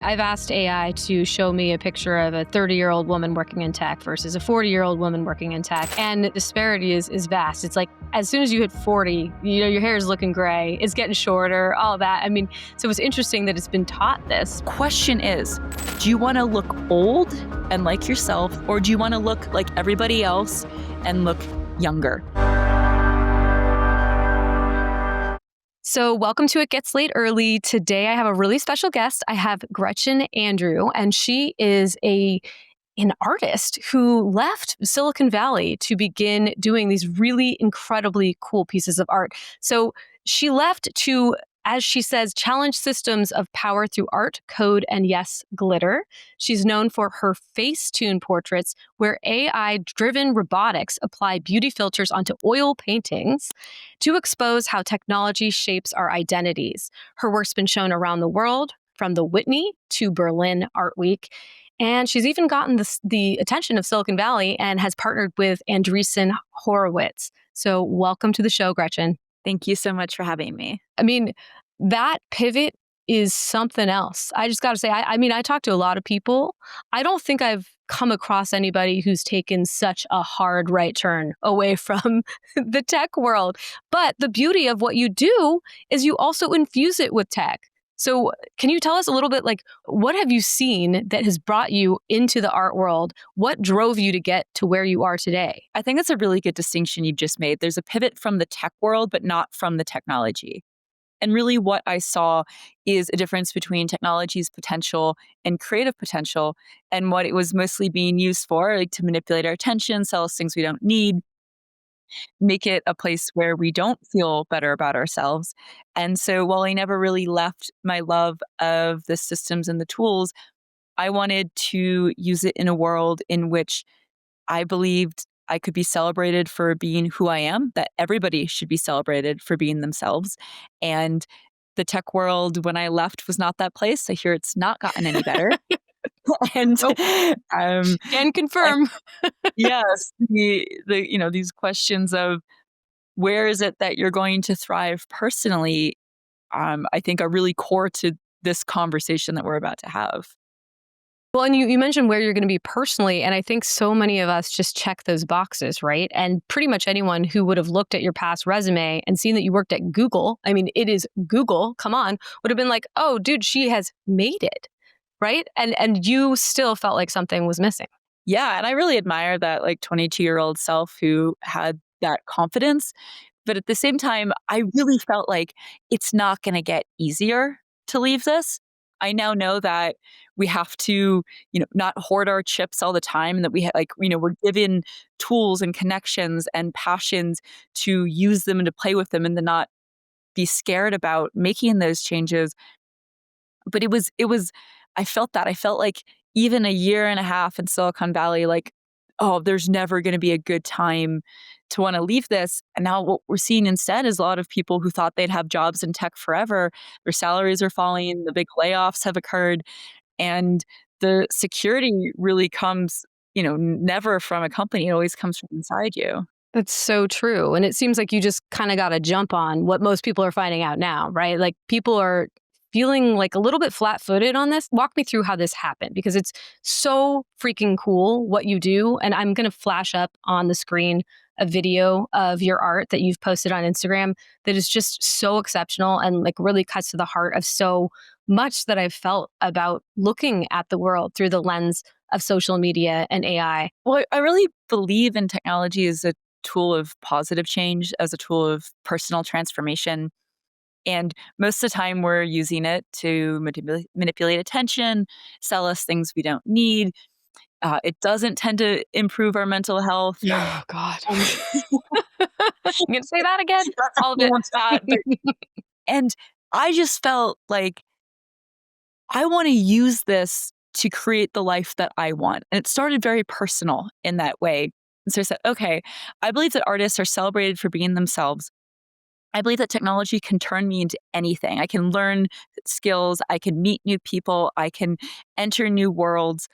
I've asked AI to show me a picture of a 30-year-old woman working in tech versus a 40-year-old woman working in tech. And the disparity is vast. It's like, as soon as you hit 40, your hair is looking gray, it's getting shorter, all that. I mean, so it's interesting that it's been taught this. Question is, do you want to look old and like yourself, or do you want to look like everybody else and look younger? So welcome to It Gets Late Early. Today I have a really special guest. I have Gretchen Andrew, and she is an artist who left Silicon Valley to begin doing these really incredibly cool pieces of art. So she left to, as she says, challenge systems of power through art, code, and yes, glitter. She's known for her FaceTune Portraits, where AI-driven robotics apply beauty filters onto oil paintings to expose how technology shapes our identities. Her work's been shown around the world, from the Whitney to Berlin Art Week. And she's even gotten the attention of Silicon Valley and has partnered with Andreessen Horowitz. So welcome to the show, Gretchen. Thank you so much for having me. I mean, that pivot is something else. I just got to say, I talk to a lot of people. I don't think I've come across anybody who's taken such a hard right turn away from the tech world. But the beauty of what you do is you also infuse it with tech. So can you tell us a little bit, like, what have you seen that has brought you into the art world? What drove you to get to where you are today? I think that's a really good distinction you've just made. There's a pivot from the tech world, but not from the technology. And really what I saw is a difference between technology's potential and creative potential, and what it was mostly being used for, like to manipulate our attention, sell us things we don't need, make it a place where we don't feel better about ourselves. And so while I never really left my love of the systems and the tools, I wanted to use it in a world in which I believed I could be celebrated for being who I am, that everybody should be celebrated for being themselves. And the tech world, when I left, was not that place. I hear it's not gotten any better. And Can confirm. yes, these questions of where is it that you're going to thrive personally, I think are really core to this conversation that we're about to have. Well, and you mentioned where you're going to be personally, and I think so many of us just check those boxes, right? And pretty much anyone who would have looked at your past resume and seen that you worked at Google, I mean, it is Google, come on, would have been like, oh, dude, she has made it, right? And you still felt like something was missing. Yeah, and I really admire that 22-year-old self who had that confidence. But at the same time, I really felt like it's not going to get easier to leave this. I now know that we have to, not hoard our chips all the time, and that we're given tools and connections and passions to use them and to play with them, and to not be scared about making those changes. But I felt like even a year and a half in Silicon Valley, there's never going to be a good time to want to leave this. And now what we're seeing instead is a lot of people who thought they'd have jobs in tech forever. Their salaries are falling, the big layoffs have occurred, and the security really comes, never from a company. It always comes from inside you. That's so true. And it seems like you just kind of got to jump on what most people are finding out now, right? Like, people are feeling like a little bit flat-footed on this. Walk me through how this happened, because it's so freaking cool what you do. And I'm going to flash up on the screen a video of your art that you've posted on Instagram that is just so exceptional and really cuts to the heart of so much that I've felt about looking at the world through the lens of social media and AI. Well, I really believe in technology as a tool of positive change, as a tool of personal transformation. And most of the time we're using it to manipulate attention, sell us things we don't need. It doesn't tend to improve our mental health. Oh, God. I'm going to say that again? All of it. And I just felt like I want to use this to create the life that I want. And it started very personal in that way. And so I said, okay, I believe that artists are celebrated for being themselves. I believe that technology can turn me into anything. I can learn skills. I can meet new people. I can enter new worlds.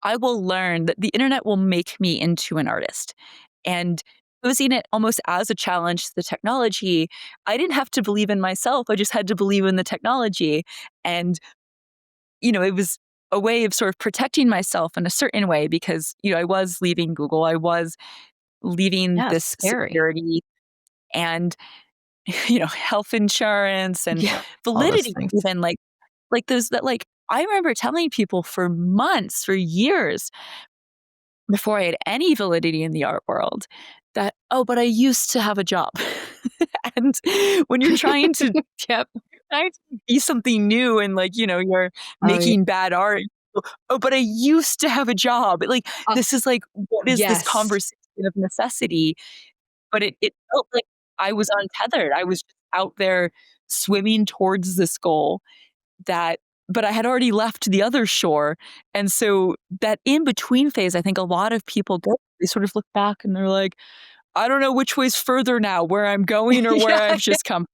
I will learn that the internet will make me into an artist. And posing it almost as a challenge to the technology, I didn't have to believe in myself. I just had to believe in the technology. And it was a way of sort of protecting myself in a certain way because, I was leaving Google. I was leaving Yeah, this scary. security and, health insurance and Yeah, all those validity, things. even like those that like I remember telling people for months, for years before I had any validity in the art world that, oh, but I used to have a job. And when you're Yep. trying to be something new and you're Oh, yeah. making bad art, oh, but I used to have a job. Like, Uh, this is like, what is this yes. conversation of necessity? But it felt like I was untethered. I was just out there swimming towards this goal that but I had already left the other shore. And so that in between phase, I think a lot of people go, they sort of look back and they're like, I don't know which way's further now, where I'm going or where Yeah, I've just come.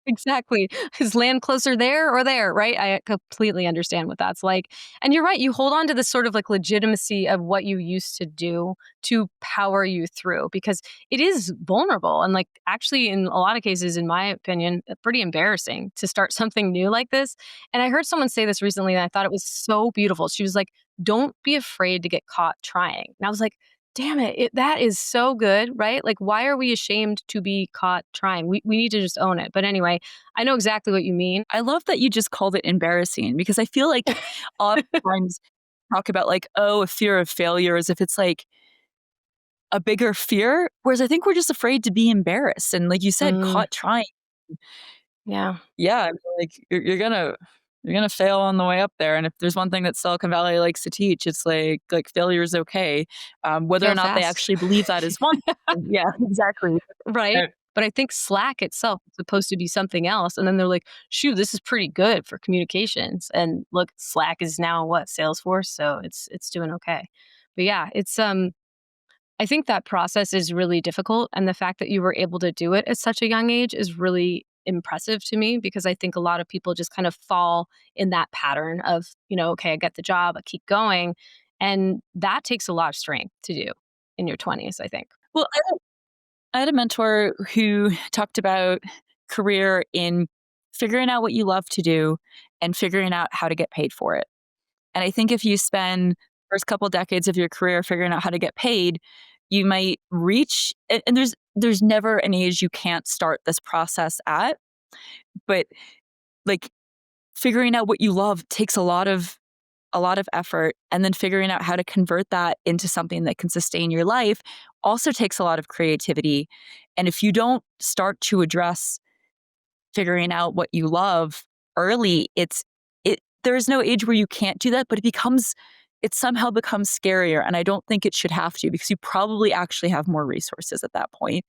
exactly. Is land closer there or there, right? I completely understand what that's like. And you're right. You hold on to this sort of like legitimacy of what you used to do to power you through because it is vulnerable. And like actually, in a lot of cases, in my opinion, pretty embarrassing to start something new like this. And I heard someone say this recently and I thought it was so beautiful. She was like, don't be afraid to get caught trying. And I was like, damn it, that is so good, right? Like, why are we ashamed to be caught trying? We need to just own it. But anyway, I know exactly what you mean. I love that you just called it embarrassing because I feel like oftentimes talk about like, oh, a fear of failure as if it's like a bigger fear. Whereas I think we're just afraid to be embarrassed. And like you said, Mm, caught trying. yeah, Yeah, I mean, like you're gonna fail on the way up there, and if there's one thing that Silicon Valley likes to teach, it's like failure is okay. Whether or fail not they fast, actually believe that is one thing. Yeah, exactly. right? Uh, But I think Slack itself is supposed to be something else. And then they're like, shoot, this is pretty good for communications. And look, Slack is now what, Salesforce? So it's doing okay. But yeah, I think that process is really difficult. And the fact that you were able to do it at such a young age is really impressive to me because I think a lot of people just kind of fall in that pattern of, okay, I get the job, I keep going. And that takes a lot of strength to do in your 20s, I think. well, I had a mentor who talked about career in figuring out what you love to do and figuring out how to get paid for it. And I think if you spend first couple decades of your career figuring out how to get paid, you might reach and there's never an age you can't start this process at, but like figuring out what you love takes a lot of effort and then figuring out how to convert that into something that can sustain your life also takes a lot of creativity. And if you don't start to address figuring out what you love early, there is no age where you can't do that, but it somehow becomes scarier. And I don't think it should have to because you probably actually have more resources at that point.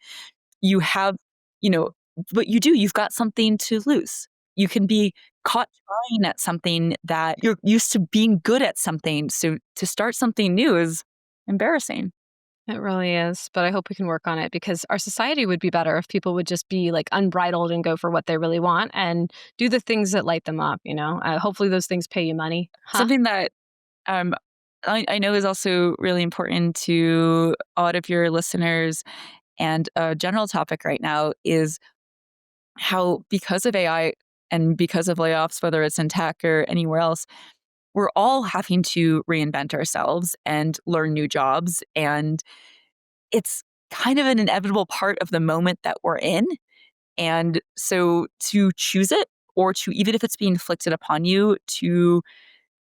You have, you know, but you've got something to lose. You can be caught trying at something that you're used to being good at something. So to start something new is embarrassing. It really is, but I hope we can work on it because our society would be better if people would just be like unbridled and go for what they really want and do the things that light them up, Hopefully those things pay you money. Huh? Something that um, I know is also really important to a lot of your listeners and a general topic right now is how because of AI and because of layoffs, whether it's in tech or anywhere else, we're all having to reinvent ourselves and learn new jobs. And it's kind of an inevitable part of the moment that we're in. And so to choose it, or to even if it's being inflicted upon you, to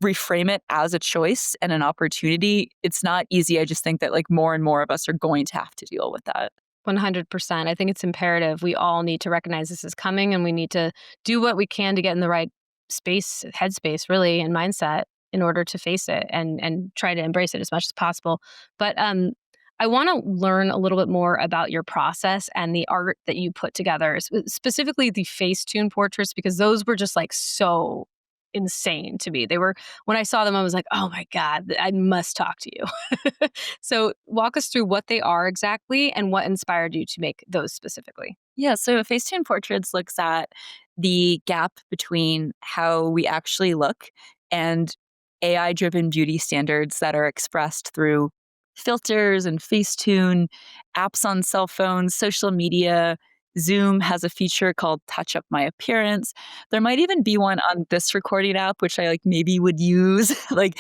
reframe it as a choice and an opportunity, it's not easy. I just think that like more and more of us are going to have to deal with that. 100%. I think it's imperative. We all need to recognize this is coming and we need to do what we can to get in the right space, headspace, really, and mindset in order to face it and try to embrace it as much as possible. But I want to learn a little bit more about your process and the art that you put together, specifically the FaceTune portraits, because those were just like so insane to me. They were, when I saw them, I was like, oh my God, I must talk to you. So walk us through what they are exactly and what inspired you to make those specifically. Yeah, so FaceTune Portraits looks at the gap between how we actually look and AI driven beauty standards that are expressed through filters and Facetune, apps on cell phones, social media, Zoom has a feature called Touch Up My Appearance. There might even be one on this recording app, which I maybe would use. I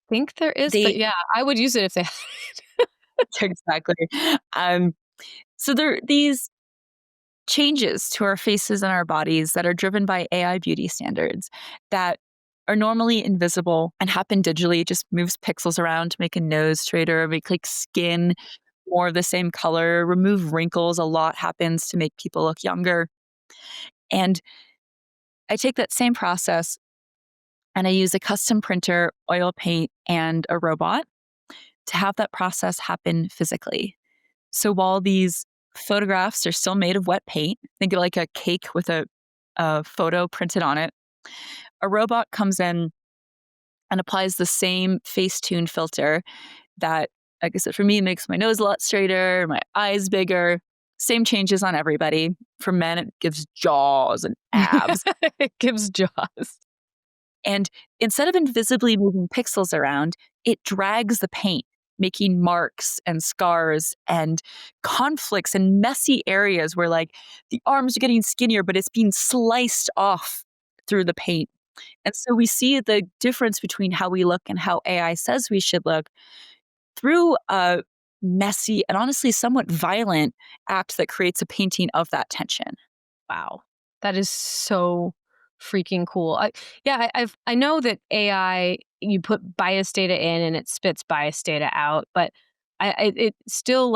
think there is, but they yeah, I would use it if they had it. exactly. So there are these changes to our faces and our bodies that are driven by AI beauty standards that are normally invisible and happen digitally. It just moves pixels around to make a nose straighter, make skin more of the same color, remove wrinkles. A lot happens to make people look younger. And I take that same process and I use a custom printer, oil paint, and a robot to have that process happen physically. So while these photographs are still made of wet paint, think of a cake with a photo printed on it, a robot comes in and applies the same FaceTune filter that, like I said, for me, makes my nose a lot straighter, my eyes bigger. Same changes on everybody. For men, it gives jaws and abs. It gives jaws. And instead of invisibly moving pixels around, it drags the paint, making marks and scars and conflicts and messy areas where the arms are getting skinnier, but it's being sliced off through the paint. And so we see the difference between how we look and how AI says we should look through a messy and honestly somewhat violent act that creates a painting of that tension. Wow. That is so freaking cool. I know that AI, you put bias data in and it spits bias data out, but it still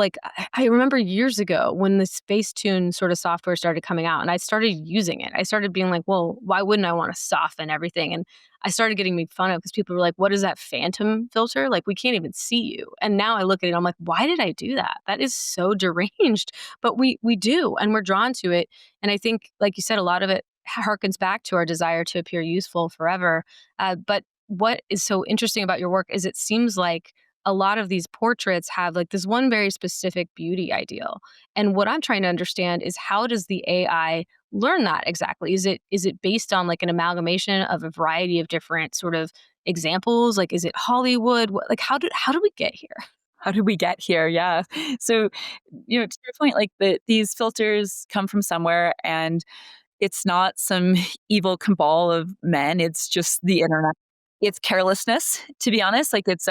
I remember years ago when this Facetune sort of software started coming out and I started using it. I started being like, well, why wouldn't I want to soften everything? And I started getting made fun of because people were like, what is that phantom filter? We can't even see you. And now I look at it, I'm like, why did I do that? That is so deranged. But we do, and we're drawn to it. And I think, like you said, a lot of it harkens back to our desire to appear youthful forever. But what is so interesting about your work is it seems like a lot of these portraits have this one very specific beauty ideal. And what I'm trying to understand is how does the AI learn that exactly? Is it based on an amalgamation of a variety of different sort of examples? Is it Hollywood? How do we get here? How did we get here? Yeah. So, to your point, these filters come from somewhere and it's not some evil cabal of men. It's just the internet. It's carelessness, to be honest. It's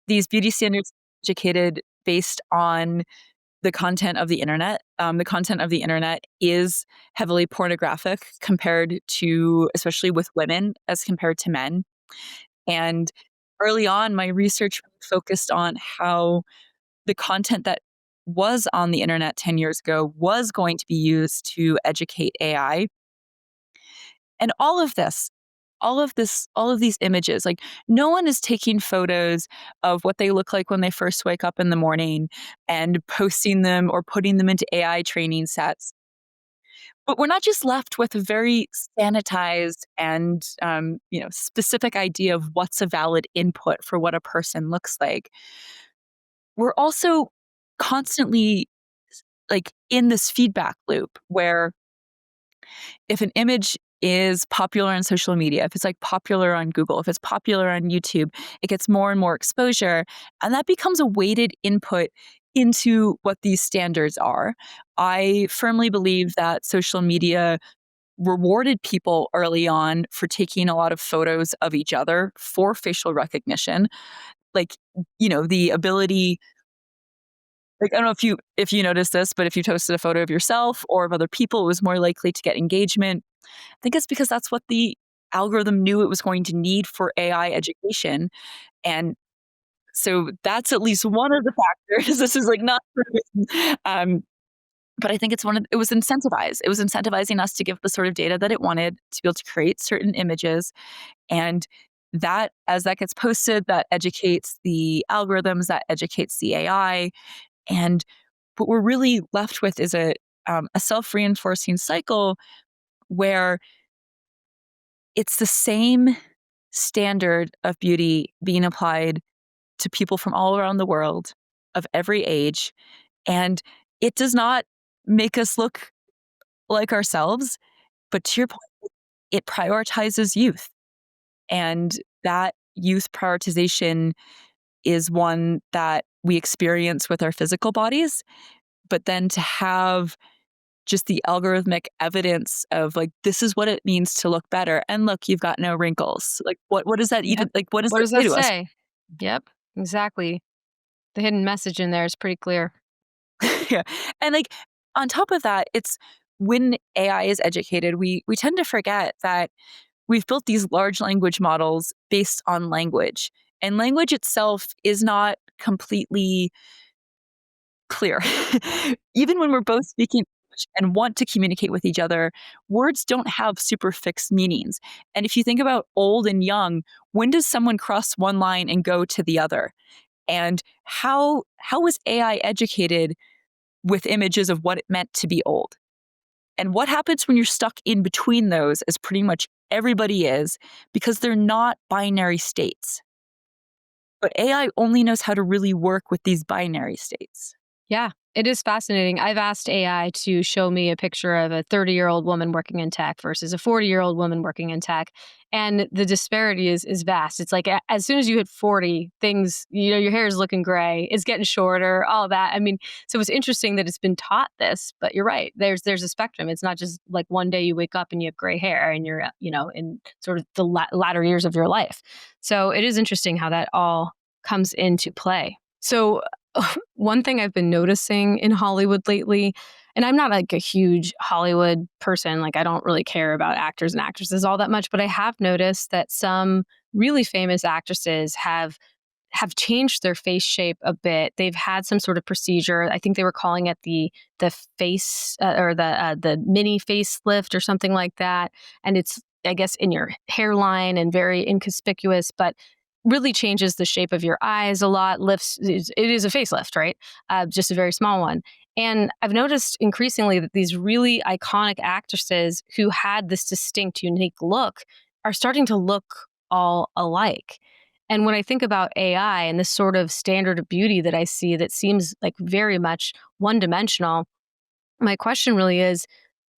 these beauty standards educated based on the content of the internet. The content of the internet is heavily pornographic compared to, especially with women, as compared to men. And early on, my research focused on how the content that was on the internet 10 years ago was going to be used to educate AI. And all of these images, no one is taking photos of what they look like when they first wake up in the morning and posting them or putting them into AI training sets. But we're not just left with a very sanitized and specific idea of what's a valid input for what a person looks like. We're also constantly in this feedback loop where if an image is popular on social media, if it's popular on Google, if it's popular on YouTube, it gets more and more exposure. And that becomes a weighted input into what these standards are. I firmly believe that social media rewarded people early on for taking a lot of photos of each other for facial recognition. The ability, I don't know if you noticed this, but if you posted a photo of yourself or of other people, it was more likely to get engagement. I think it's because that's what the algorithm knew it was going to need for AI education. And so that's at least one of the factors. This is not proven. But I think it was incentivized. It was incentivizing us to give the sort of data that it wanted to be able to create certain images. And that, as that gets posted, that educates the algorithms, that educates the AI. And what we're really left with is a self-reinforcing cycle where it's the same standard of beauty being applied to people from all around the world of every age. And it does not make us look like ourselves, but to your point, it prioritizes youth. And that youth prioritization is one that we experience with our physical bodies, but then to have just the algorithmic evidence of like, this is what it means to look better. And look, you've got no wrinkles. Like, what does that even, Yep. like, what does What that does say that to us? say? Yep, exactly. The hidden message in there is pretty clear. Yeah. And like, on top of that, it's when AI is educated, we tend to forget that we've built these large language models based on language. And language itself is not completely clear. Even when we're both speaking English and want to communicate with each other, words don't have super fixed meanings. And if you think about old and young, when does someone cross one line and go to the other? And how was AI educated with images of what it meant to be old? And what happens when you're stuck in between those, as pretty much everybody is, because they're not binary states. But AI only knows how to really work with these binary states. Yeah, it is fascinating. I've asked AI to show me a picture of a 30-year-old woman working in tech versus a 40-year-old woman working in tech. And the disparity is vast. It's like as soon as you hit 40, things, your hair is looking gray, it's getting shorter, all that. I mean, so it's interesting that it's been taught this, but you're right. There's a spectrum. It's not just like one day you wake up and you have gray hair and you're, in sort of the latter years of your life. So it is interesting how that all comes into play. So one thing I've been noticing in Hollywood lately, and I'm not like a huge Hollywood person, like I don't really care about actors and actresses all that much, but I have noticed that some really famous actresses have changed their face shape a bit. They've had some sort of procedure. I think they were calling it the face or the mini facelift or something like that, and it's, I guess, in your hairline and very inconspicuous, but really changes the shape of your eyes a lot. It is a facelift, right? Just a very small one. And I've noticed increasingly that these really iconic actresses who had this distinct, unique look are starting to look all alike. And when I think about AI and this sort of standard of beauty that I see that seems like very much one dimensional, my question really is,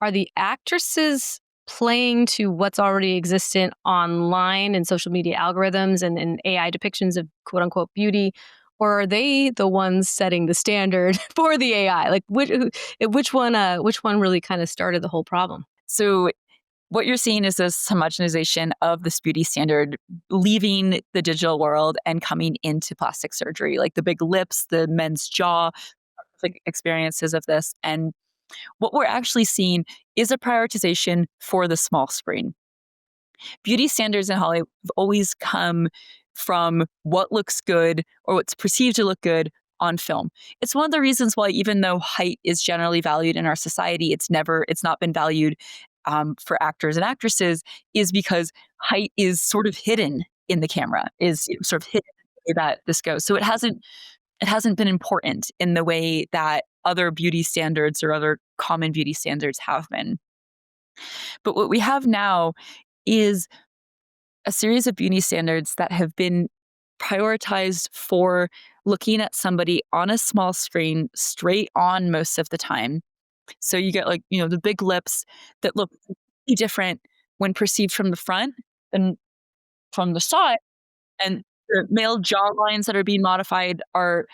are the actresses playing to what's already existent online and social media algorithms and AI depictions of quote unquote beauty? Or are they the ones setting the standard for the AI? Like which one really kind of started the whole problem? So what you're seeing is this homogenization of this beauty standard leaving the digital world and coming into plastic surgery, like the big lips, the men's jaw, like experiences of this. And what we're actually seeing is a prioritization for the small screen. Beauty standards in Hollywood have always come from what looks good or what's perceived to look good on film. It's one of the reasons why, even though height is generally valued in our society, it's not been valued for actors and actresses, is because height is sort of hidden in the camera, is sort of hidden in the way that this goes. So it hasn't been important in the way that other beauty standards or other common beauty standards have been. But what we have now is a series of beauty standards that have been prioritized for looking at somebody on a small screen straight on most of the time. So you get, like, the big lips that look completely different when perceived from the front than from the side. And the male jaw lines that are being modified are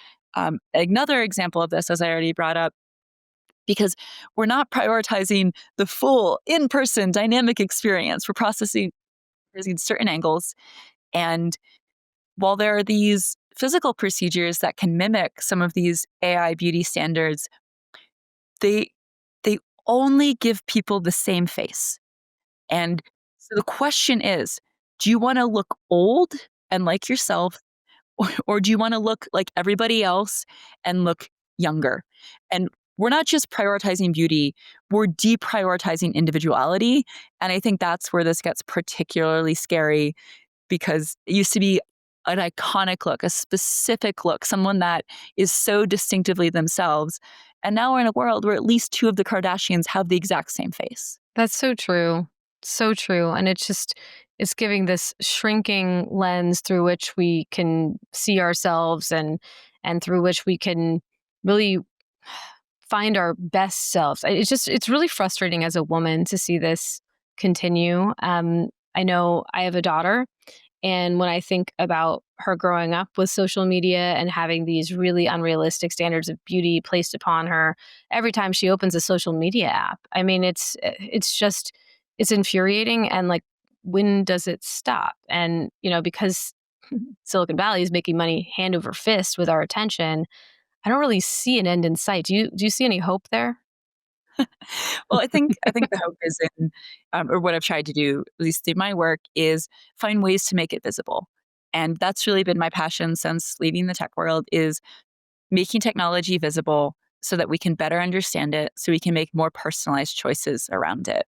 another example of this, as I already brought up, because we're not prioritizing the full in-person dynamic experience. We're processing certain angles. And while there are these physical procedures that can mimic some of these AI beauty standards, they they only give people the same face. And so the question is, do you want to look old and like yourself, or do you want to look like everybody else and look younger? And we're not just prioritizing beauty, we're deprioritizing individuality. And I think that's where this gets particularly scary, because it used to be an iconic look, a specific look, someone that is so distinctively themselves. And now we're in a world where at least two of the Kardashians have the exact same face. That's so true. So true. And it's giving this shrinking lens through which we can see ourselves and through which we can really find our best selves. It's really frustrating as a woman to see this continue. I know I have a daughter, and when I think about her growing up with social media and having these really unrealistic standards of beauty placed upon her every time she opens a social media app. I mean, it's infuriating, and like, when does it stop? And, because Silicon Valley is making money hand over fist with our attention, I don't really see an end in sight. Do you see any hope there? Well, I think the hope is in, or what I've tried to do, at least through my work, is find ways to make it visible. And that's really been my passion since leaving the tech world, is making technology visible so that we can better understand it, so we can make more personalized choices around it.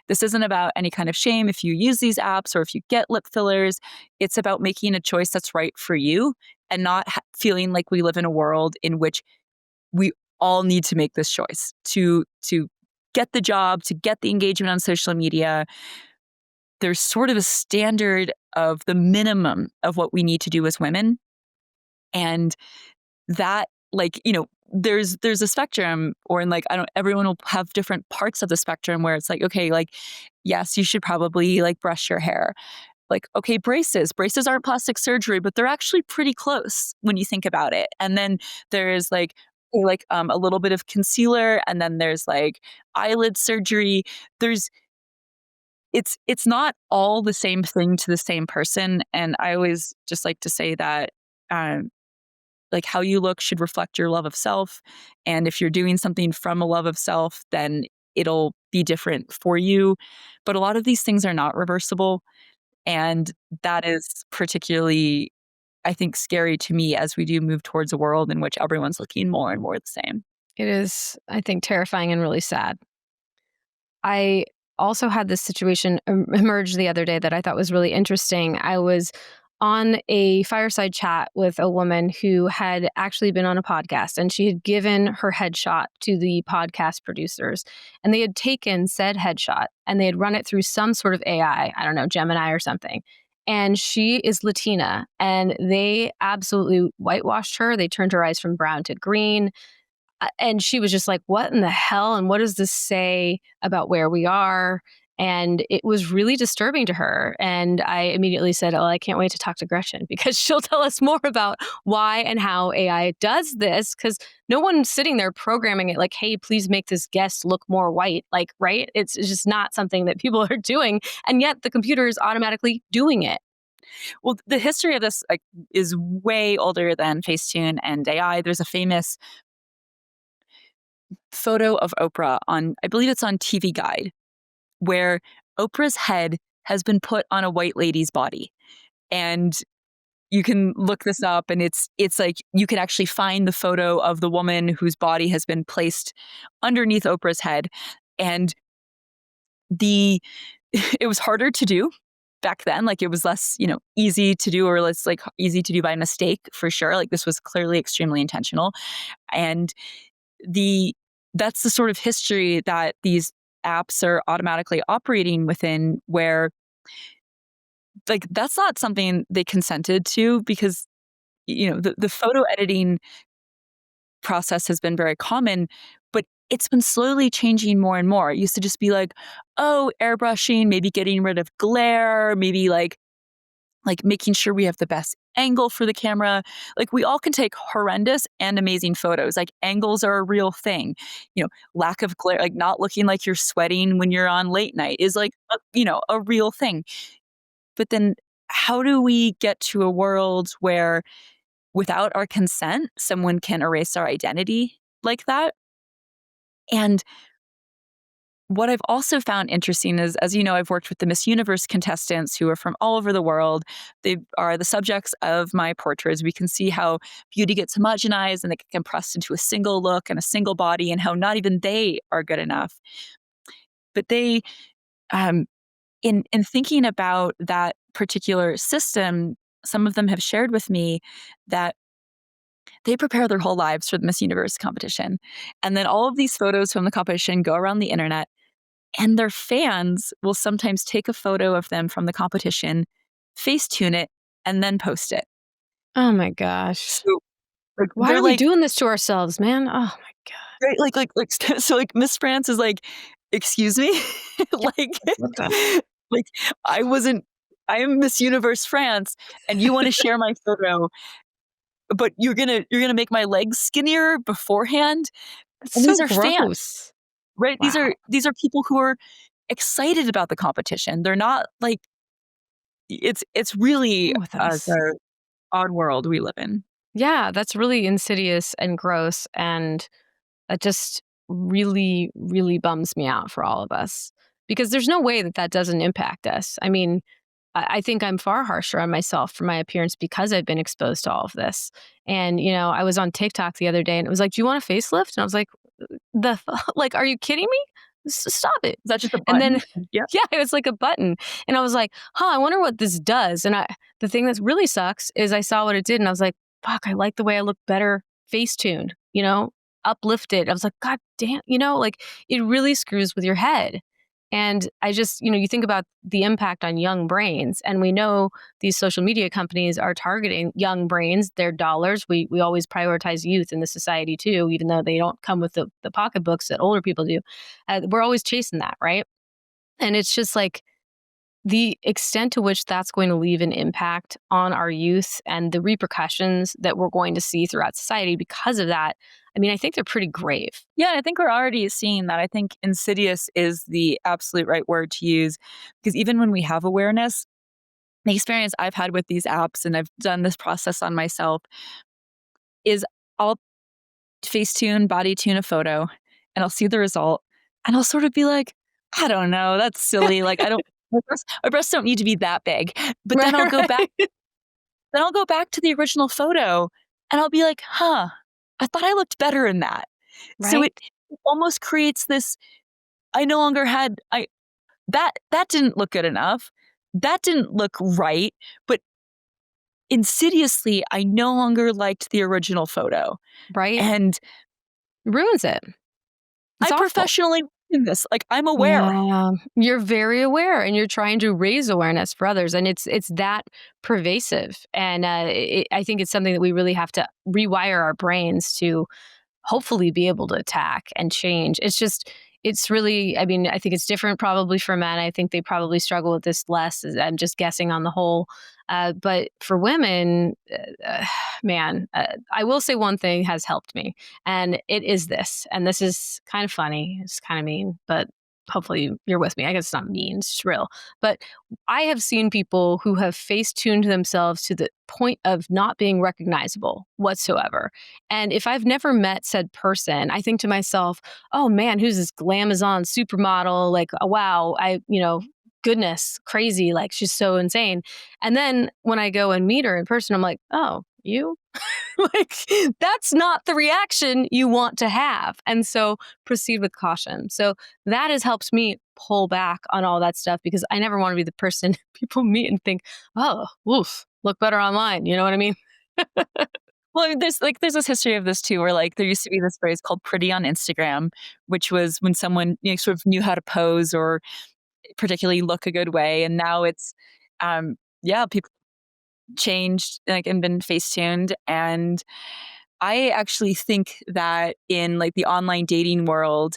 This isn't about any kind of shame if you use these apps or if you get lip fillers. It's about making a choice that's right for you, and not feeling like we live in a world in which we all need to make this choice to get the job, to get the engagement on social media. There's sort of a standard of the minimum of what we need to do as women. And that, like, there's a spectrum, or in, like, I don't everyone will have different parts of the spectrum where it's like, okay, like, yes, you should probably, like, brush your hair. Like, okay, braces aren't plastic surgery, but they're actually pretty close when you think about it. And then there's a little bit of concealer, and then there's like eyelid surgery. There's it's not all the same thing to the same person. And I always just like to say that, um, like, how you look should reflect your love of self. And if you're doing something from a love of self, then it'll be different for you. But a lot of these things are not reversible. And that is particularly, I think, scary to me as we do move towards a world in which everyone's looking more and more the same. It is, I think, terrifying and really sad. I also had this situation emerge the other day that I thought was really interesting. I was on a fireside chat with a woman who had actually been on a podcast, and she had given her headshot to the podcast producers, and they had taken said headshot and they had run it through some sort of AI, I don't know, Gemini or something. And she is Latina, and they absolutely whitewashed her. They turned her eyes from brown to green. And she was just like, what in the hell? And what does this say about where we are? And it was really disturbing to her. And I immediately said, oh, I can't wait to talk to Gretchen, because she'll tell us more about why and how AI does this. Because no one's sitting there programming it like, hey, please make this guest look more white. Like, right? It's just not something that people are doing. And yet the computer is automatically doing it. Well, the history of this, like, is way older than Facetune and AI. There's a famous photo of Oprah on, I believe it's on TV Guide, where Oprah's head has been put on a white lady's body. And you can look this up, and it's like you can actually find the photo of the woman whose body has been placed underneath Oprah's head. And the it was harder to do back then. Like, it was less, easy to do, or less, like, easy to do by mistake, for sure. Like, this was clearly extremely intentional. And the that's the sort of history that these apps are automatically operating within, where, like, that's not something they consented to, because the photo editing process has been very common, but it's been slowly changing more and more. It used to just be like, oh, airbrushing, maybe getting rid of glare, maybe like making sure we have the best angle for the camera. Like, we all can take horrendous and amazing photos. Like, angles are a real thing. Lack of glare, like not looking like you're sweating when you're on late night, is like a real thing. But then, how do we get to a world where, without our consent, someone can erase our identity like that? And what I've also found interesting is, as you know, I've worked with the Miss Universe contestants who are from all over the world. They are the subjects of my portraits. We can see how beauty gets homogenized and they get compressed into a single look and a single body, and how not even they are good enough. But they, in thinking about that particular system, some of them have shared with me that they prepare their whole lives for the Miss Universe competition. And then all of these photos from the competition go around the internet, and their fans will sometimes take a photo of them from the competition, Facetune it, and then post it. Oh my gosh. So, like, Why they're are we like, doing this to ourselves, man? Oh my God. right, so, like, Miss France is like, excuse me, like, What the? like, I wasn't I am Miss Universe France, and you want to share my photo, but you're gonna make my legs skinnier beforehand. It's And these so are fans, gross. right? Wow. These are people who are excited about the competition. They're not like it's really Wrong with us. the odd world we live in. Yeah, that's really insidious and gross, and it just really, really bums me out for all of us because there's no way that that doesn't impact us. I mean, I think I'm far harsher on myself for my appearance because I've been exposed to all of this. And, you know, I was on TikTok the other day and it was like, "Do you want a facelift?" And I was like, like, are you kidding me? Stop it." Is that just a And button? then, Yeah. yeah, it was like a button. And I was like, I wonder what this does. And the thing that really sucks is I saw what it did and I was like, fuck, I like the way I look better face tuned, you know, uplifted. I was like, God damn, you know, like it really screws with your head. And I just, you know, you think about the impact on young brains, and we know these social media companies are targeting young brains, their dollars. We always prioritize youth in the society too, even though they don't come with the pocketbooks that older people do. We're always chasing that, right? And it's just like the extent to which that's going to leave an impact on our youth and the repercussions that we're going to see throughout society because of that. I mean, I think they're pretty grave. Yeah, I think we're already seeing that. I think insidious is the absolute right word to use because even when we have awareness, the experience I've had with these apps, and I've done this process on myself, is I'll Facetune, body tune a photo, and I'll see the result, and I'll sort of be like, I don't know, that's silly. Like, I don't, my breasts don't need to be that big. But then Right. I'll go back to the original photo, and I'll be like, huh, I thought I looked better in that. So Right. it almost creates this. I no longer had that didn't look good enough. That didn't look right. But insidiously, I no longer liked the original photo. Right. And Ruins it. It's I'm awful. professionally in this. Like, I'm aware. Yeah, you're very aware, and you're trying to raise awareness for others, and it's that pervasive. And I think it's something that we really have to rewire our brains to hopefully be able to attack and change. It's just, it's really, I mean, I think it's different probably for men. I think they probably struggle with this less. I'm just guessing on the whole. But for women, man, I will say one thing has helped me, and it is this. And this is kind of funny. It's kind of mean, but hopefully you're with me. I guess it's not mean, it's real. But I have seen people who have face tuned themselves to the point of not being recognizable whatsoever. And if I've never met said person, I think to myself, oh man, who's this glamazon supermodel? Like, oh, wow, goodness, crazy. Like, she's so insane. And then when I go and meet her in person, I'm like, oh, you? Like, that's not the reaction you want to have. And so proceed with caution. So that has helped me pull back on all that stuff because I never want to be the person people meet and think, oh, oof, look better online. You know what I mean? Well, I mean, there's this history of this too, where like there used to be this phrase called "pretty on Instagram," which was when someone sort of knew how to pose or particularly look a good way, and now it's yeah, people changed like and been face tuned, and I actually think that in like the online dating world,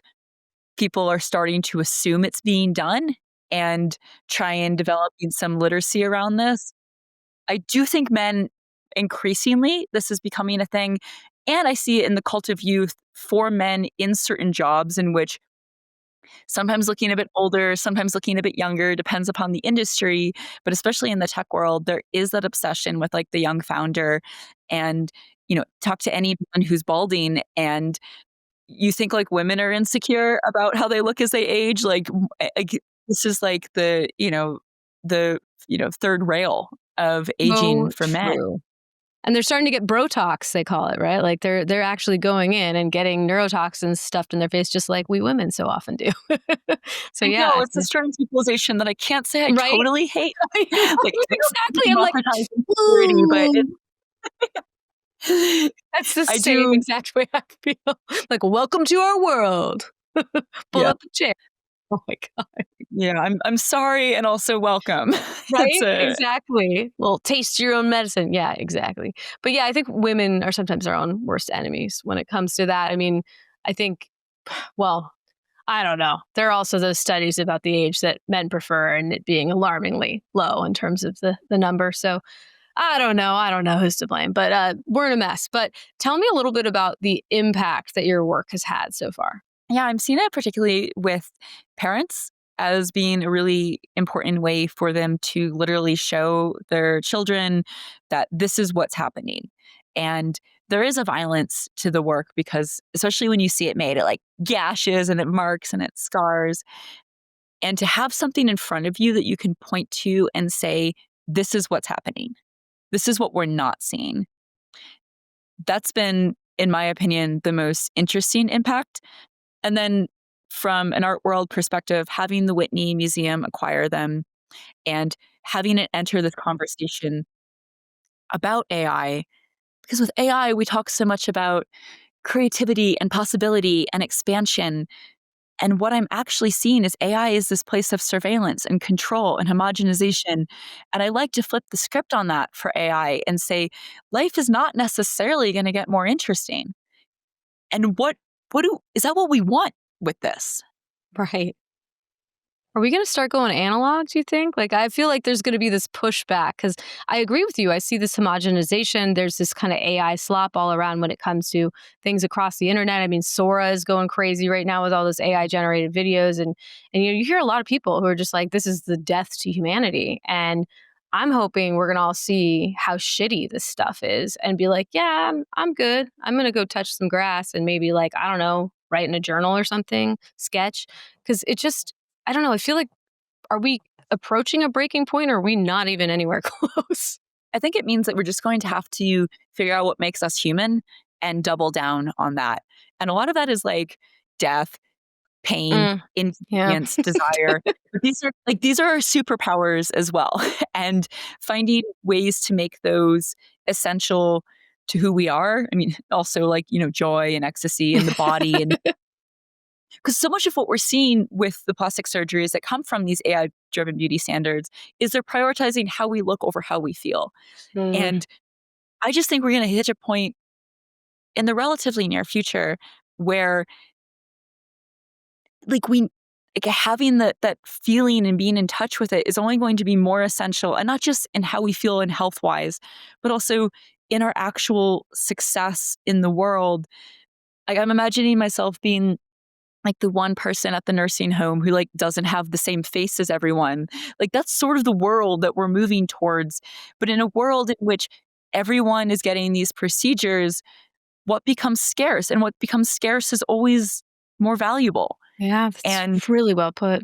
people are starting to assume it's being done and try and develop some literacy around this. I do think men increasingly this is becoming a thing. And I see it in the cult of youth for men in certain jobs in which sometimes looking a bit older, sometimes looking a bit younger, depends upon the industry. But especially in the tech world, there is that obsession with like the young founder. And, talk to anyone who's balding and you think like women are insecure about how they look as they age. This is like the third rail of aging So for men. true. And they're starting to get Botox, they call it, right? Like they're actually going in and getting neurotoxins stuffed in their face, just like we women so often do. So I yeah, know it's a strange equalization that I can't say I right? totally hate. I know, Like I don't exactly. I'm like, democratize insecurity, but ooh, that's the I same do. exact way I feel. Like, welcome to our world. Pull Yeah, up a chair. Oh my god. yeah. I'm sorry, and also welcome. It's Right? a Exactly. Well, taste your own medicine. Yeah, exactly. But yeah, I think women are sometimes our own worst enemies when it comes to that. I mean, I think, well, I don't know. There are also those studies about the age that men prefer and it being alarmingly low in terms of the number. So I don't know. I don't know who's to blame, but we're in a mess. But tell me a little bit about the impact that your work has had so far. Yeah, I'm seeing it particularly with parents as being a really important way for them to literally show their children that this is what's happening. And there is a violence to the work because, especially when you see it made, it like gashes and it marks and it scars. And to have something in front of you that you can point to and say, this is what's happening, this is what we're not seeing. That's been, in my opinion, the most interesting impact. And then from an art world perspective, having the Whitney Museum acquire them and having it enter this conversation about AI, because with AI, we talk so much about creativity and possibility and expansion. And what I'm actually seeing is AI is this place of surveillance and control and homogenization. And I like to flip the script on that for AI and say, life is not necessarily going to get more interesting. And is that what we want with this? Right. Are we going to start going analog, do you think? Like, I feel like there's going to be this pushback because I agree with you. I see this homogenization. There's this kind of AI slop all around when it comes to things across the internet. I mean, Sora is going crazy right now with all those AI generated videos. And you hear a lot of people who are just like, this is the death to humanity. And I'm hoping we're going to all see how shitty this stuff is and be like, yeah, I'm good. I'm going to go touch some grass and maybe like, I don't know, write in a journal or something, sketch. Because it just, I don't know. I feel like, are we approaching a breaking point or are we not even anywhere close? I think it means that we're just going to have to figure out what makes us human and double down on that. And a lot of that is like death, pain, Yeah. inconvenience, desire. But these are our superpowers as well. And finding ways to make those essential to who we are. I mean, also like, joy and ecstasy in the body and because so much of what we're seeing with the plastic surgeries that come from these AI driven beauty standards is they're prioritizing how we look over how we feel. Mm, And I just think we're going to hit a point in the relatively near future where like having that feeling and being in touch with it is only going to be more essential, and not just in how we feel and health wise, but also in our actual success in the world. Like I'm imagining myself being like the one person at the nursing home who like doesn't have the same face as everyone. Like that's sort of the world that we're moving towards. But in a world in which everyone is getting these procedures, what becomes scarce? And what becomes scarce is always more valuable. yeah, And, that's really well put.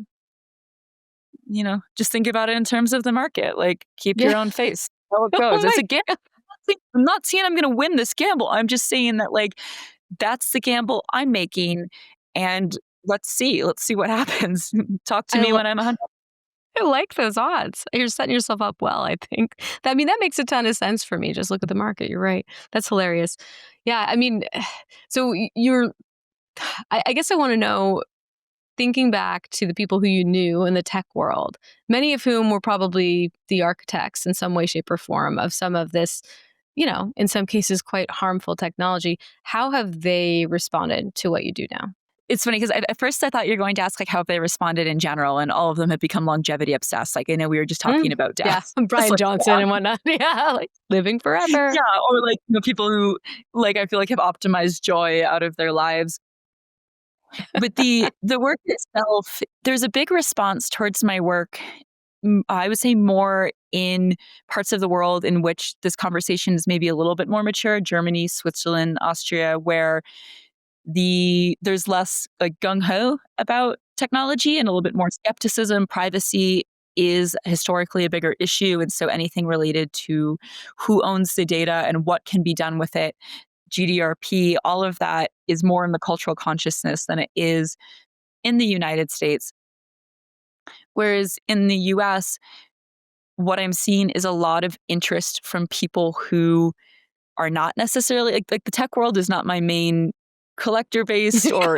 just think about it in terms of the market. Like keep Yeah. your own face. How it Oh goes. It's my a gamble. I'm not saying I'm gonna win this gamble. I'm just saying that like that's the gamble I'm making. And let's see. Let's see what happens. Talk to I, me lo- when I'm 100. I like those odds. You're setting yourself up well, I think. I mean, that makes a ton of sense for me. Just look at the market. You're right. That's hilarious. Yeah, I mean, so I guess I want to know, thinking back to the people who you knew in the tech world, many of whom were probably the architects in some way, shape, or form of some of this, in some cases quite harmful technology. How have they responded to what you do now? It's funny because at first I thought you were going to ask like how they responded in general, and all of them have become longevity obsessed. Like I know we were just talking about Yeah, death. It's Brian like, Johnson and whatnot. Yeah, like living forever. yeah, or like people who like I feel like have optimized joy out of their lives. But the work itself, there's a big response towards my work. I would say more in parts of the world in which this conversation is maybe a little bit more mature, Germany, Switzerland, Austria, where there's less like gung ho about technology and a little bit more skepticism. Privacy is historically a bigger issue. And so anything related to who owns the data and what can be done with it, GDRP, all of that is more in the cultural consciousness than it is in the United States. Whereas in the US, what I'm seeing is a lot of interest from people who are not necessarily like the tech world is not my main collector base or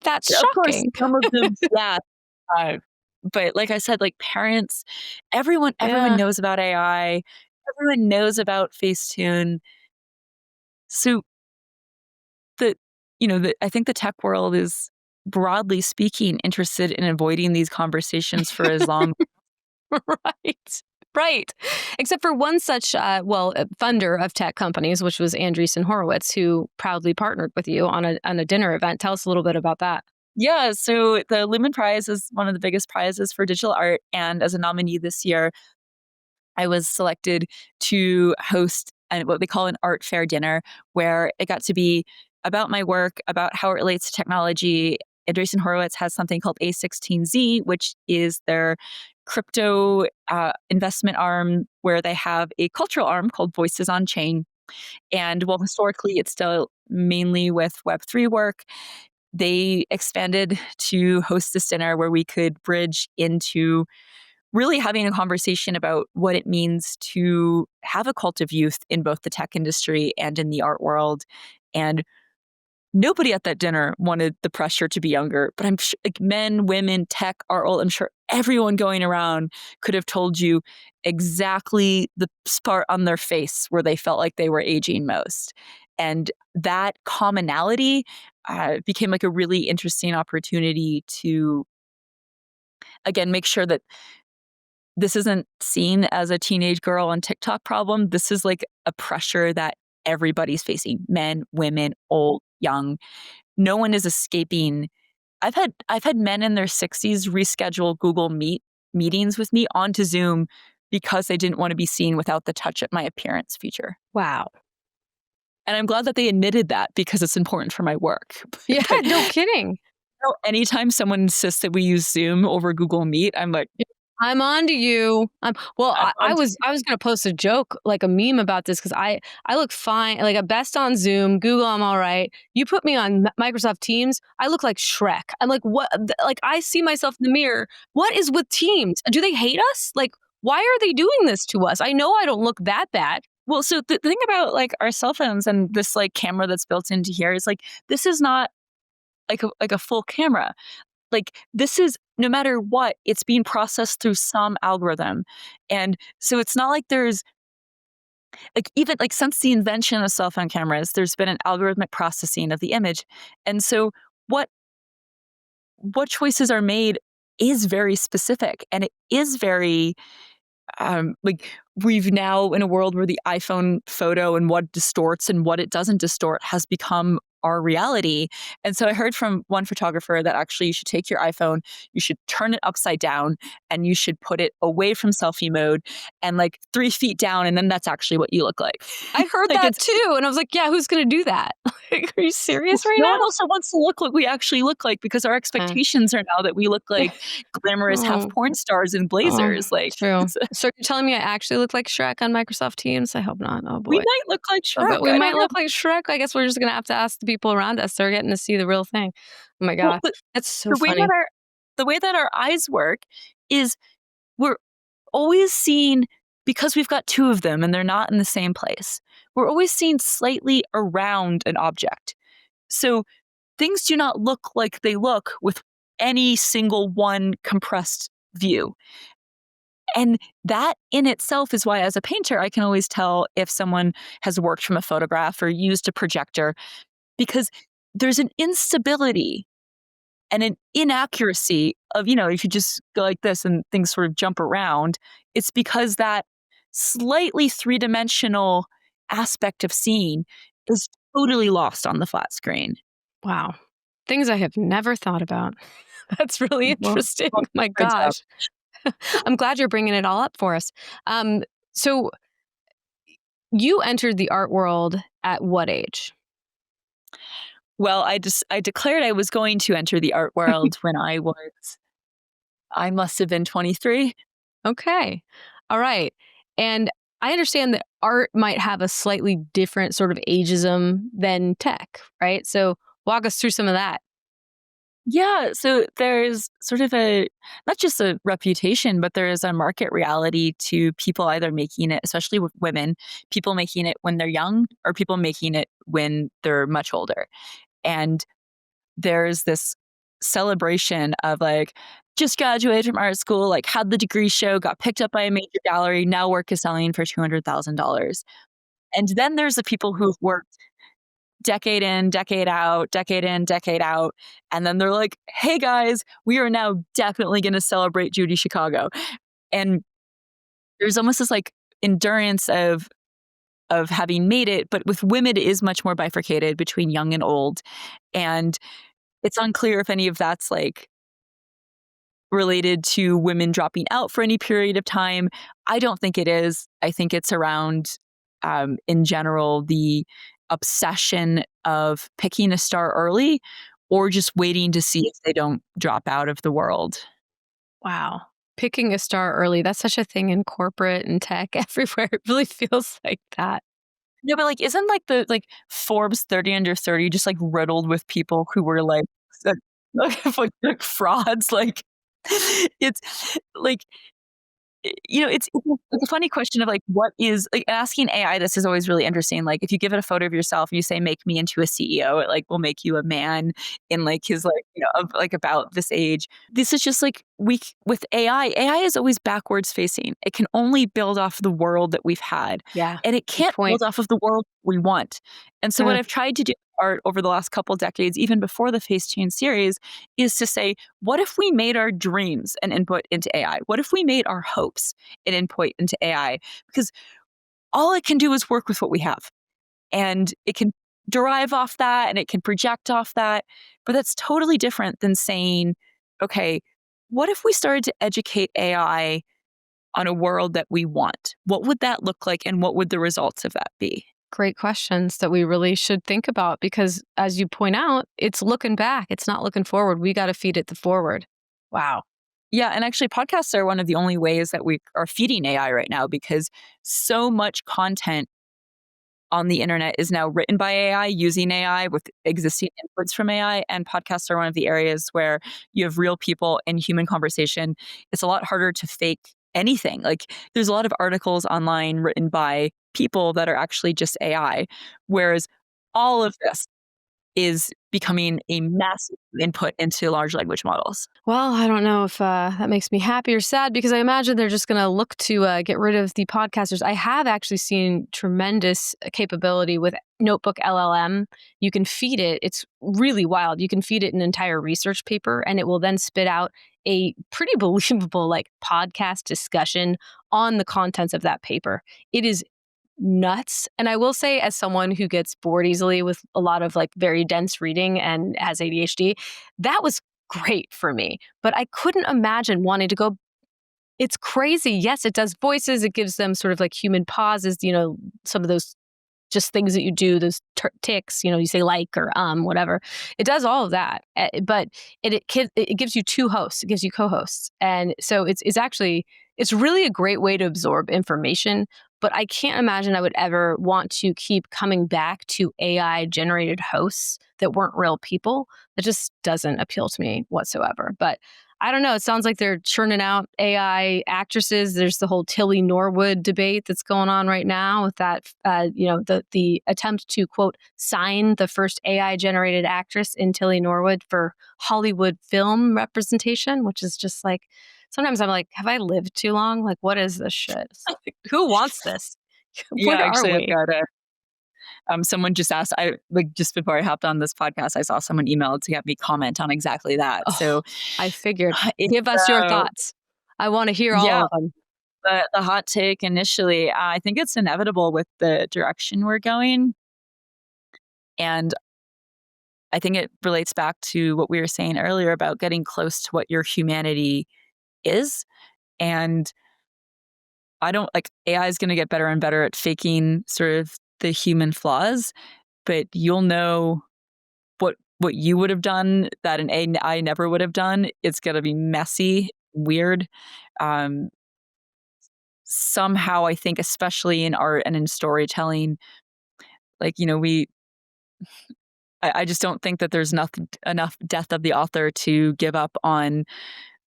That's of course shocking. some of them, yeah. uh, but like I said, like parents, everyone Yeah. knows about AI, everyone knows about Facetune. So the I think the tech world is broadly speaking, interested in avoiding these conversations for as long. Right. Right. Except for one such, funder of tech companies, which was Andreessen Horowitz, who proudly partnered with you on a dinner event. Tell us a little bit about that. Yeah, so the Lumen Prize is one of the biggest prizes for digital art. And as a nominee this year, I was selected to host what they call an art fair dinner, where it got to be about my work, about how it relates to technology. Andreessen Horowitz has something called A16Z, which is their crypto investment arm, where they have a cultural arm called Voices on Chain. And while historically it's still mainly with Web3 work, they expanded to host this dinner where we could bridge into really having a conversation about what it means to have a cult of youth in both the tech industry and in the art world. And nobody at that dinner wanted the pressure to be younger, but I'm sure, like, men, women, tech, art world, I'm sure everyone going around could have told you exactly the spot on their face where they felt like they were aging most. And that commonality became like a really interesting opportunity to, again, make sure that this isn't seen as a teenage girl on TikTok problem. This is like a pressure that everybody's facing, men, women, old, young. No one is escaping. I've had men in their 60s reschedule Google Meet meetings with me onto Zoom because they didn't want to be seen without the touch at my appearance feature. Wow. And I'm glad that they admitted that because it's important for my work. Yeah, But, no kidding. anytime someone insists that we use Zoom over Google Meet, I'm like, I'm on to you. Well, I'm I on to was I was gonna post a joke, like a meme about this, because I look fine, like at best on Zoom, Google, I'm all right. You put me on Microsoft Teams, I look like Shrek. I'm like, what? Like, I see myself in the mirror. What is with Teams? Do they hate us? Like, why are they doing this to us? I know I don't look that bad. well, so the thing about like our cell phones and this like camera that's built into here is like, this is not like a full camera. Like, this is, no matter what, it's being processed through some algorithm. And so it's not like there's like, even like since the invention of cell phone cameras, there's been an algorithmic processing of the image. And so what choices are made is very specific, and it is very like, we've now in a world where the iPhone photo and what distorts and what it doesn't distort has become our reality. And so I heard from one photographer that actually you should take your iPhone, you should turn it upside down, and you should put it away from selfie mode and like 3 feet down, and then that's actually what you look like. I heard Like, that too, and I was like, yeah, who's gonna do that? Like, are you serious right no now? one also wants to look like we actually look like, because our expectations are now that we look like glamorous half Oh, porn stars in oh, blazers. Like, true. So you're telling me I actually look like Shrek on Microsoft Teams? I hope not. Oh we boy. might look like Oh, but Shrek. we I might don't know. look like Shrek. I guess we're just gonna have to ask the people around us. They're getting to see the real thing. Oh my Well, god, that's so the way funny. that our eyes work is we're always seeing, because we've got two of them and they're not in the same place. We're always seeing slightly around an object. So things do not look like they look with any single one compressed view. And that in itself is why, as a painter, I can always tell if someone has worked from a photograph or used a projector, because there's an instability and an inaccuracy of, if you just go like this and things sort of jump around. It's because that slightly three-dimensional aspect of seeing is totally lost on the flat screen. Wow, things I have never thought about. That's really Well, interesting. well, My good job. gosh, I'm glad you're bringing it all up for us. So you entered the art world at what age? Well, I declared I was going to enter the art world when I must have been 23. Okay. All right. And I understand that art might have a slightly different sort of ageism than tech, right? So walk us through some of that. Yeah, so there's sort of not just a reputation, but there is a market reality to people either making it, especially with women, people making it when they're young or people making it when they're much older. And there's this celebration of like, just graduated from art school, like had the degree show, got picked up by a major gallery, now work is selling for $200,000. And then there's the people who've worked decade in, decade out, decade in, decade out. And then they're like, hey guys, we are now definitely going to celebrate Judy Chicago. And there's almost this like endurance of having made it, but with women it is much more bifurcated between young and old. And it's unclear if any of that's like related to women dropping out for any period of time. I don't think it is. I think it's around, in general, the obsession of picking a star early or just waiting to see if they don't drop out of the world. Wow. Picking a star early, that's such a thing in corporate and tech everywhere. It really feels like that. No, but like, isn't like the like Forbes 30 under 30 just like riddled with people who were like, like frauds? Like, it's like, it's a funny question of like, what is like asking AI. This is always really interesting. Like, if you give it a photo of yourself and you say, "Make me into a CEO," it like will make you a man in like his like of like about this age. This is just like with AI. AI is always backwards facing. It can only build off the world that we've had, Yeah. and it can't build off of the world we want. And so, what I've tried to do art over the last couple decades, even before the FaceTune series, is to say, what if we made our dreams an input into AI? What if we made our hopes an input into AI? Because all it can do is work with what we have. And it can derive off that and it can project off that. But that's totally different than saying, okay, what if we started to educate AI on a world that we want? What would that look like and what would the results of that be? Great questions that we really should think about because, as you point out, it's looking back. It's not looking forward. We got to feed it the forward. Wow. Yeah. And actually, podcasts are one of the only ways that we are feeding AI right now because so much content on the internet is now written by AI, using AI with existing inputs from AI. And podcasts are one of the areas where you have real people and human conversation. It's a lot harder to fake anything. Like, there's a lot of articles online written by people that are actually just AI, whereas all of this is becoming a massive input into large language models. Well, I don't know if that makes me happy or sad because I imagine they're just going to look to get rid of the podcasters. I have actually seen tremendous capability with Notebook LLM. You can feed it. It's really wild. You can feed it an entire research paper and it will then spit out a pretty believable like podcast discussion on the contents of that paper. It is nuts. And I will say, as someone who gets bored easily with a lot of like very dense reading and has ADHD, that was great for me. But I couldn't imagine wanting to go. It's crazy. Yes, it does voices. It gives them sort of like human pauses, some of those just things that you do, those ticks, you say like or whatever. It does all of that. But it gives you two hosts. It gives you co-hosts. And so it's really a great way to absorb information. But I can't imagine I would ever want to keep coming back to AI generated hosts that weren't real people. That just doesn't appeal to me whatsoever. But I don't know. It sounds like they're churning out AI actresses. There's the whole Tilly Norwood debate that's going on right now with that, the attempt to, quote, sign the first AI generated actress in Tilly Norwood for Hollywood film representation, which is just like, sometimes I'm like, have I lived too long? Like, what is this shit? Like, who wants this? Yeah, What actually, are we? I've got someone just asked, just before I hopped on this podcast, I saw someone email to get me comment on exactly that. Oh, So I figured. Give us your thoughts. I want to hear all yeah, of them. the hot take initially, I think it's inevitable with the direction we're going. And I think it relates back to what we were saying earlier about getting close to what your humanity is. And I don't like AI is going to get better and better at faking sort of the human flaws, but you'll know what you would have done that an AI never would have done. It's going to be messy, weird. Somehow, I think, especially in art and in storytelling, like I just don't think that there's enough death of the author to give up on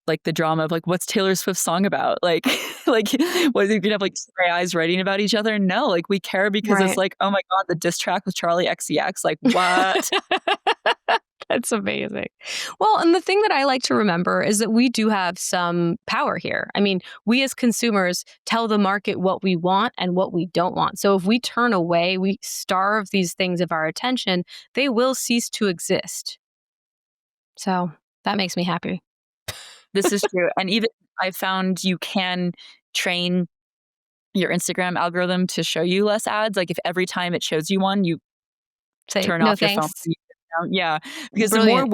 like the drama of like, what's Taylor Swift's song about? Like, like, what, you could have like stray eyes writing about each other? No, like we care because it's like, oh my God, the diss track with Charlie XCX. Like, what? That's amazing. Well, and the thing that I like to remember is that we do have some power here. I mean, we as consumers tell the market what we want and what we don't want. So if we turn away, we starve these things of our attention, they will cease to exist. So that makes me happy. This is true. And even I found you can train your Instagram algorithm to show you less ads. Like if every time it shows you one, you Say, turn no off your phone. thanks. Yeah. Because Brilliant.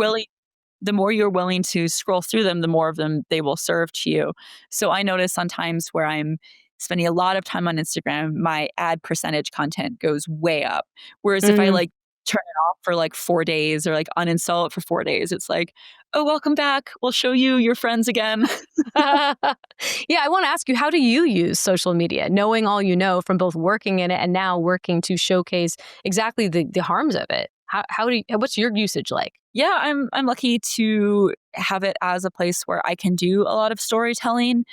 the more you're willing to scroll through them, the more of them they will serve to you. So I notice on times where I'm spending a lot of time on Instagram, my ad percentage content goes way up. Whereas if I Mm. like turn it off for like 4 days or like uninstall it for 4 days, it's like, oh, welcome back. We'll show you your friends again. Yeah, I want to ask you, how do you use social media, knowing all you know from both working in it and now working to showcase exactly the harms of it? What's your usage like? Yeah, I'm lucky to have it as a place where I can do a lot of storytelling.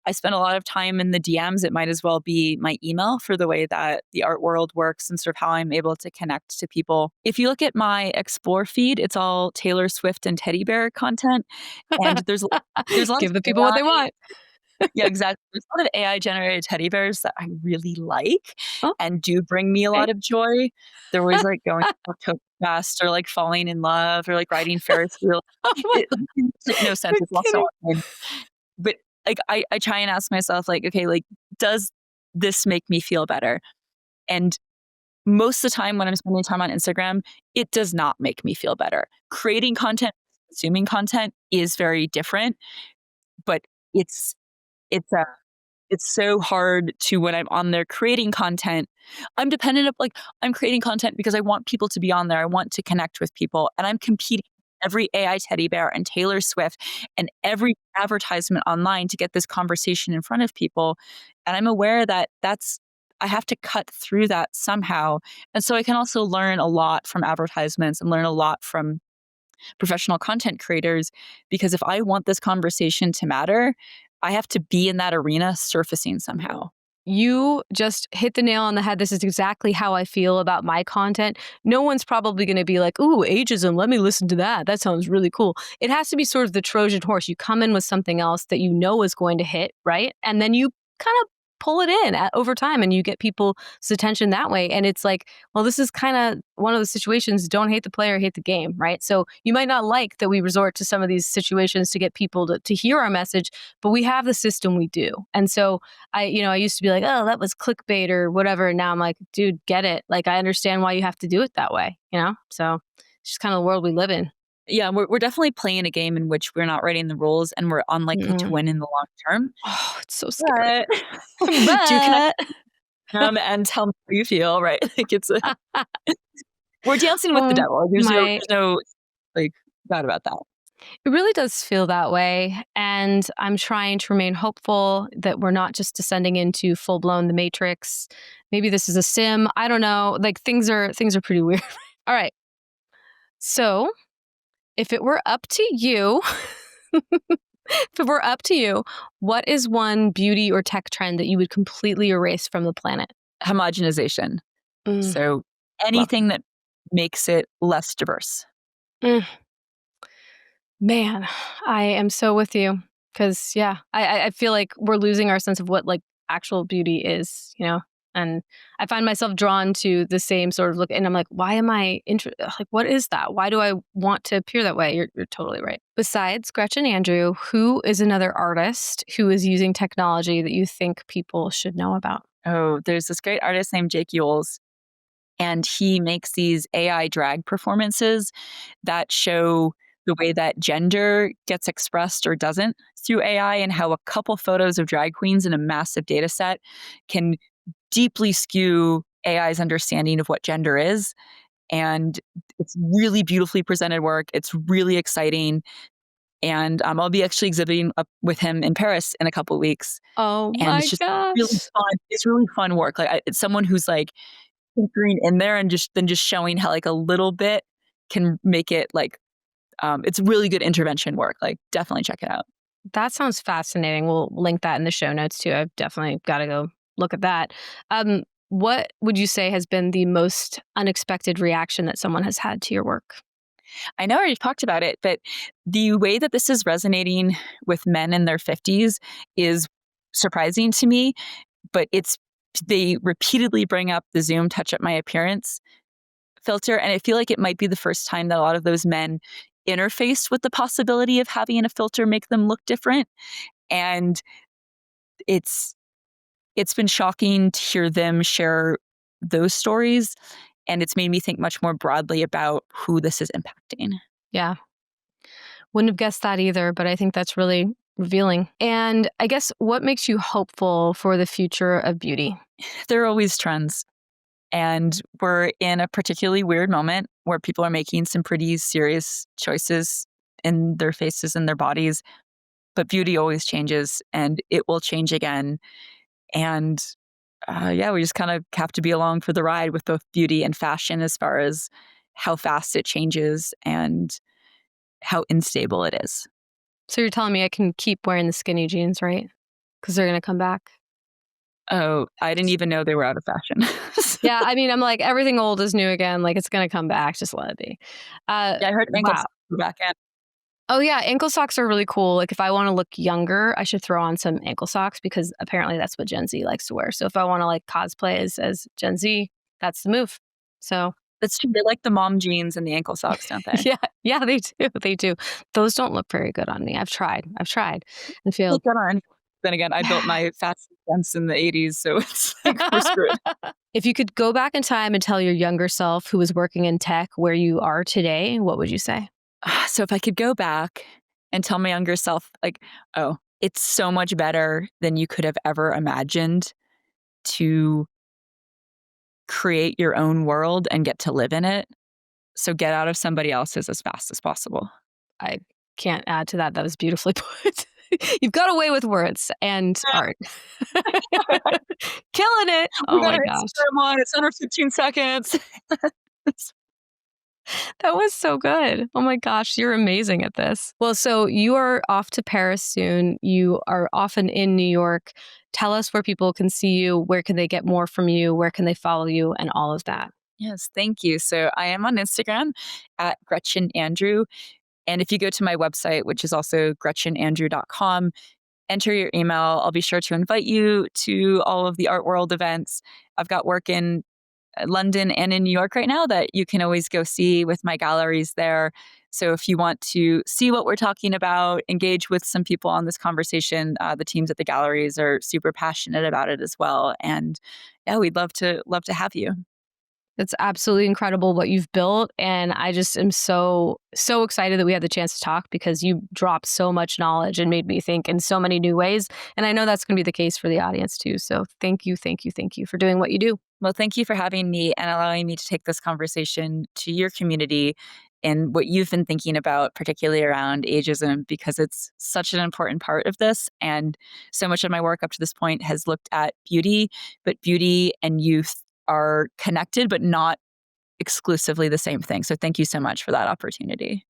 I spend a lot of time in the DMs. It might as well be my email for the way that the art world works and sort of how I'm able to connect to people. If you look at my explore feed, it's all Taylor Swift and teddy bear content. And there's a lot of Give the people what they AI. want. Yeah, exactly. There's a lot of AI generated teddy bears that I really like Oh, and do bring me a okay. lot of joy. They're always like going to Oktoberfest or like falling in love or like riding Ferris wheel. Oh my, It makes like no sense. you're It's also kidding. online. But like I try and ask myself, like, okay, like, does this make me feel better? And most of the time when I'm spending time on Instagram, it does not make me feel better. Creating content, consuming content is very different, but it's it's a it's so hard to when I'm on there creating content. I'm dependent of like I'm creating content because I want people to be on there. I want to connect with people and I'm competing with every AI teddy bear and Taylor Swift and every advertisement online to get this conversation in front of people. And I'm aware that I have to cut through that somehow. And so I can also learn a lot from advertisements and learn a lot from professional content creators because if I want this conversation to matter, I have to be in that arena surfacing somehow. You just hit the nail on the head. This is exactly how I feel about my content. No one's probably going to be like, ooh, ageism, let me listen to that. That sounds really cool. It has to be sort of the Trojan horse. You come in with something else that you know is going to hit, right? And then you kind of pull it in over time and you get people's attention that way. And it's like, well, this is kind of one of the situations, don't hate the player, hate the game, right? So you might not like that we resort to some of these situations to get people to hear our message, but we have the system we do. And so I used to be like, oh, that was clickbait or whatever. And now I'm like, dude, get it. Like, I understand why you have to do it that way, So it's just kind of the world we live in. Yeah, we're definitely playing a game in which we're not writing the rules and we're unlikely to Mm. win in the long term. Oh, it's so scary. But do connect But with them and tell me how you feel, right? Like we're dancing with the um, devil. my There's no like doubt about that. it really does feel that way. And I'm trying to remain hopeful that we're not just descending into full blown the Matrix. Maybe this is a sim. I don't know. Like things are pretty weird. All right. So if it were up to you, what is one beauty or tech trend that you would completely erase from the planet? Homogenization. Mm, So love anything that makes it less diverse. it. Man, I am so with you because yeah, I feel like we're losing our sense of what like actual beauty is. And I find myself drawn to the same sort of look, and I'm like, why am I like, what is that? Why do I want to appear that way? You're totally right. Besides Gretchen Andrew, who is another artist who is using technology that you think people should know about? Oh, there's this great artist named Jake Yules, and he makes these AI drag performances that show the way that gender gets expressed or doesn't through AI and how a couple photos of drag queens in a massive data set can deeply skew AI's understanding of what gender is. And it's really beautifully presented work. It's really exciting. And I'll be actually exhibiting up with him in Paris in a couple of weeks. Oh And my it's just really gosh. fun. It's really fun work. Like it's someone who's like tinkering in there and just showing how like a little bit can make it like it's really good intervention work. Like definitely check it out. That sounds fascinating. We'll link that in the show notes too. I've definitely got to go look at that. What would you say has been the most unexpected reaction that someone has had to your work? I know we've talked about it, but the way that this is resonating with men in their 50s is surprising to me, but they repeatedly bring up the Zoom touch up my appearance filter. And I feel like it might be the first time that a lot of those men interfaced with the possibility of having a filter make them look different. And it's been shocking to hear them share those stories. And it's made me think much more broadly about who this is impacting. Yeah. Wouldn't have guessed that either, but I think that's really revealing. And I guess what makes you hopeful for the future of beauty? There are always trends. And we're in a particularly weird moment where people are making some pretty serious choices in their faces and their bodies. But beauty always changes and it will change again. And we just kind of have to be along for the ride with both beauty and fashion as far as how fast it changes and how unstable it is. So you're telling me I can keep wearing the skinny jeans, right? Because they're going to come back. Oh, I didn't even know they were out of fashion. Yeah, I mean, I'm like, everything old is new again. Like, it's going to come back. Just let it be. Yeah, I heard ankle socks are back in. Oh, yeah. Ankle socks are really cool. Like, if I want to look younger, I should throw on some ankle socks because apparently that's what Gen Z likes to wear. So if I want to like cosplay as Gen Z, that's the move. So that's true. They like the mom jeans and the ankle socks, don't they? Yeah, they do. They do. Those don't look very good on me. I've tried and failed. Then again, I built my fat sense in the 80s, so it's like we're screwed. If you could go back in time and tell your younger self who was working in tech where you are today, what would you say? So if I could go back and tell my younger self, like, oh, it's so much better than you could have ever imagined to create your own world and get to live in it. So get out of somebody else's as fast as possible. I can't add to that. That was beautifully put. You've got away with words and art. Killing it. Oh my gosh. It's under 15 seconds. That was so good. Oh my gosh, you're amazing at this. Well, so you are off to Paris soon. You are often in New York. Tell us where people can see you. Where can they get more from you? Where can they follow you? And all of that. Yes, thank you. So I am on Instagram at Gretchen Andrew. And if you go to my website, which is also gretchenandrew.com, enter your email. I'll be sure to invite you to all of the Art World events. I've got work in London and in New York right now that you can always go see with my galleries there. So if you want to see what we're talking about, engage with some people on this conversation, the teams at the galleries are super passionate about it as well. And yeah, we'd love to have you. It's absolutely incredible what you've built. And I just am so excited that we had the chance to talk because you dropped so much knowledge and made me think in so many new ways. And I know that's going to be the case for the audience too. So thank you for doing what you do. Well, thank you for having me and allowing me to take this conversation to your community and what you've been thinking about, particularly around ageism, because it's such an important part of this. And so much of my work up to this point has looked at beauty, but beauty and youth are connected, but not exclusively the same thing. So thank you so much for that opportunity.